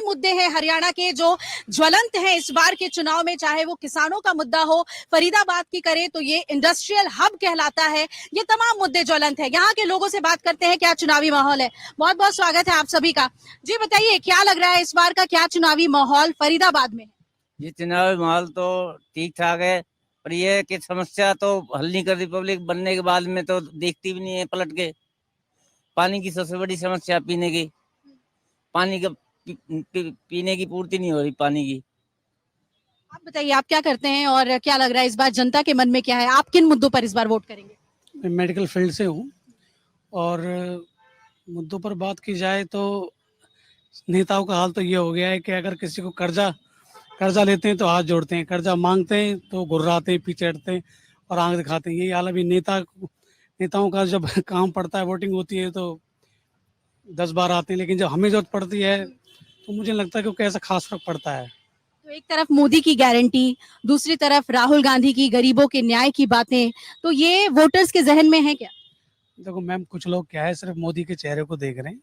मुद्दे हैं हरियाणा के जो ज्वलंत हैं इस बार के चुनाव में, चाहे वो किसानों का मुद्दा हो, फरीदाबाद की करें तो ये इंडस्ट्रियल हब कहलाता है, ये तमाम मुद्दे ज्वलंत है। यहाँ के लोगों से बात करते हैं क्या चुनावी माहौल है। बहुत बहुत स्वागत है आप सभी का। जी बताइए, क्या लग रहा है इस बार का क्या चुनावी माहौल फरीदाबाद में? ये चुनावी माहौल तो ठीक ठाक है, पर ये है कि समस्या तो हल नहीं कर रही पब्लिक। बनने के बाद में तो देखती भी नहीं है पलट के। पानी की सबसे बड़ी समस्या पीने की, पानी का पीने की पूर्ति नहीं हो रही पानी की। आप बताइए, आप क्या करते हैं और क्या लग रहा है इस बार जनता के मन में क्या है? आप किन मुद्दों पर इस बार वोट करेंगे? मैं मेडिकल फील्ड से हूँ और मुद्दों पर बात की जाए तो नेताओं का हाल तो ये हो गया है कि अगर किसी को कर्जा लेते हैं तो हाथ जोड़ते हैं, कर्जा मांगते हैं तो गुर्राते हैं, पीछे हटते हैं और आंख दिखाते हैं। यही हाल अभी नेताओं का जब काम पड़ता है, वोटिंग होती है तो 10 बार आते हैं, लेकिन जब हमें जरूरत पड़ती है तो मुझे लगता है कि कैसा खास फर्क पड़ता है। तो एक तरफ मोदी की गारंटी, दूसरी तरफ राहुल गांधी की गरीबों के न्याय की बातें, तो ये वोटर्स के जहन में है क्या? देखो मैम, कुछ लोग क्या है सिर्फ मोदी के चेहरे को देख रहे हैं,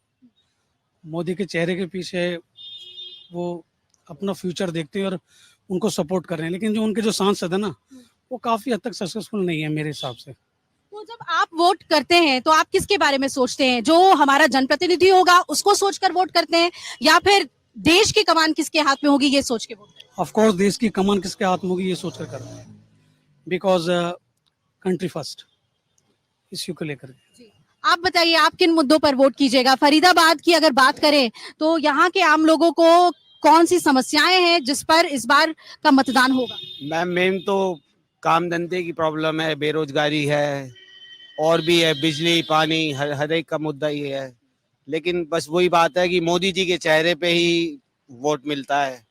मोदी के चेहरे के पीछे वो अपना फ्यूचर देखते हैं और उनको सपोर्ट कर रहे हैं, लेकिन जो उनके जो सांसद है ना, वो काफी हद तक सक्सेसफुल नहीं है मेरे हिसाब से। तो जब आप वोट करते हैं तो आप किसके बारे में सोचते हैं? जो हमारा जनप्रतिनिधि होगा उसको सोचकर वोट करते हैं, या फिर देश की कमान किसके हाथ में होगी ये सोच के वोट करते हैं? ऑफ कोर्स देश की कमान किसके हाथ में होगी ये सोच कर करते हैं, बिकॉज कंट्री फर्स्ट इश्यू को लेकर। जी। आप बताइए, आप किन मुद्दों पर वोट कीजिएगा? फरीदाबाद की अगर बात करें तो यहाँ के आम लोगों को कौन सी समस्याएं हैं जिस पर इस बार का मतदान होगा? मैम मेन तो काम धंधे की प्रॉब्लम है, बेरोजगारी है, और भी है, बिजली पानी, हर एक का मुद्दा ही है। लेकिन बस वही बात है कि मोदी जी के चेहरे पे ही वोट मिलता है।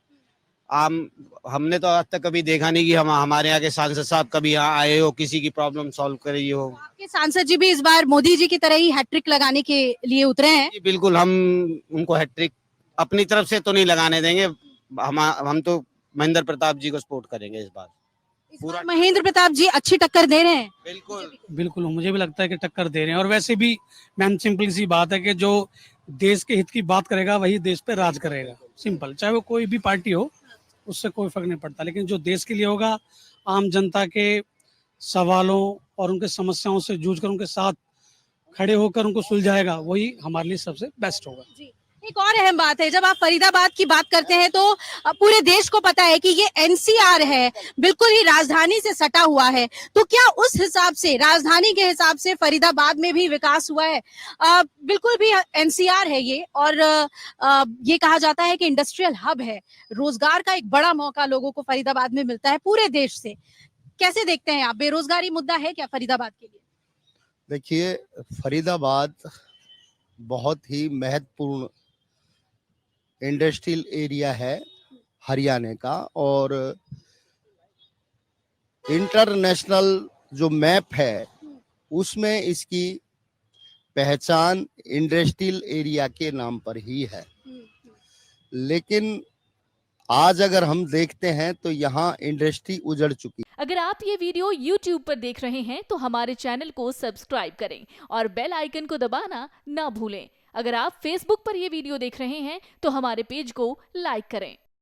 हमने तो आज तक कभी देखा नहीं कि हमारे यहाँ के सांसद साहब कभी यहाँ आए हो, किसी की प्रॉब्लम सॉल्व करी हो। आपके सांसद जी भी इस बार मोदी जी की तरह ही हैट्रिक लगाने के लिए उतरे हैं। जी बिल्कुल, हम उनको हैट्रिक अपनी तरफ से तो नहीं लगाने देंगे। हम तो महेंद्र प्रताप जी को सपोर्ट करेंगे इस बार। इस बार महेंद्र प्रताप जी अच्छी टक्कर दे रहे हैं। बिल्कुल मुझे भी लगता है कि टक्कर दे रहे हैं, और वैसे भी मैम सिंपल सी बात है कि जो देश के हित की बात करेगा वही देश पे राज करेगा। सिंपल, चाहे वो कोई भी पार्टी हो, उससे कोई फर्क नहीं पड़ता, लेकिन जो देश के लिए होगा, आम जनता के सवालों और उनके समस्याओं से जूझकर उनके साथ खड़े होकर उनको सुलझाएगा, वही हमारे लिए सबसे बेस्ट होगा। जी। एक और अहम बात है, जब आप फरीदाबाद की बात करते हैं तो पूरे देश को पता है कि ये एनसीआर है, बिल्कुल ही राजधानी से सटा हुआ है। तो क्या उस हिसाब से, राजधानी के हिसाब से फरीदाबाद में भी विकास हुआ है? बिल्कुल भी एनसीआर है ये, और ये कहा जाता है कि इंडस्ट्रियल हब है, रोजगार का एक बड़ा मौका लोगों को फरीदाबाद में मिलता है पूरे देश से। कैसे देखते हैं आप, बेरोजगारी मुद्दा है क्या फरीदाबाद के लिए? देखिए, फरीदाबाद बहुत ही महत्वपूर्ण इंडस्ट्रियल एरिया है हरियाणा का, और इंटरनेशनल जो मैप है उसमें इसकी पहचान इंडस्ट्रियल एरिया के नाम पर ही है। लेकिन आज अगर हम देखते हैं तो यहाँ इंडस्ट्री उजड़ चुकी। अगर आप ये वीडियो YouTube पर देख रहे हैं तो हमारे चैनल को सब्सक्राइब करें और बेल आइकन को दबाना ना भूलें। अगर आप Facebook पर ये वीडियो देख रहे हैं तो हमारे पेज को लाइक करें।